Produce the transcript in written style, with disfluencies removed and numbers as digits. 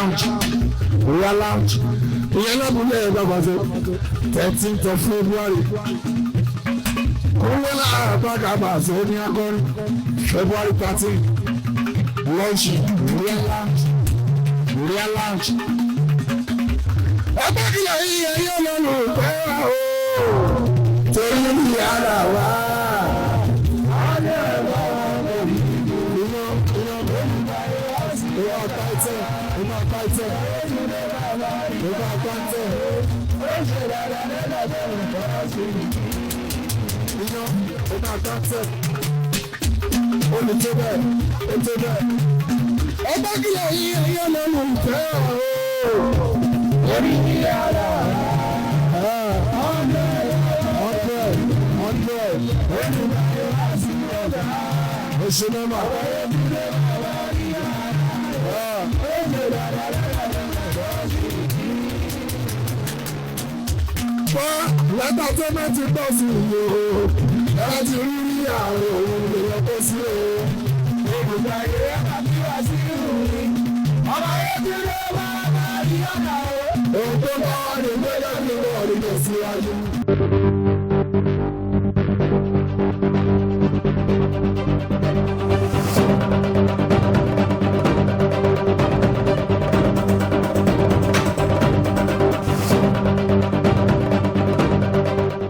Royal Lounge. Ìyẹn lábúlé ẹ̀ bàbá ṣe 13th of February. Owó lára àbágàbà ṣe ní akọrin February 13. Lọ́ọ̀ṣì Royal Lounge. Ẹgbẹ́ kìlọ̀ yìí ẹ̀yọ́ lọ́nà pẹ́ wá o. Torí ní ara wa. Ọba kìlọ̀ yìí ẹ̀yọ́ lọ́nà ìfẹ́ ọ̀hún. Orí ní ara. 100. Oṣù mẹ́mà. Lẹ́tà tó máa ti tọ́ sí ìlú o, ẹ ti rí rí àrùn òun lèyàn tó sí o. Olùgbà ayé ẹ̀ka tí wá sí ìlú mi, ọmọ ayé ti rí ọmọ ọmọ àdìyànà o. Ohun tó bá wà ní gbẹ́dọ̀ ní wọ́n rí lọ síwájú.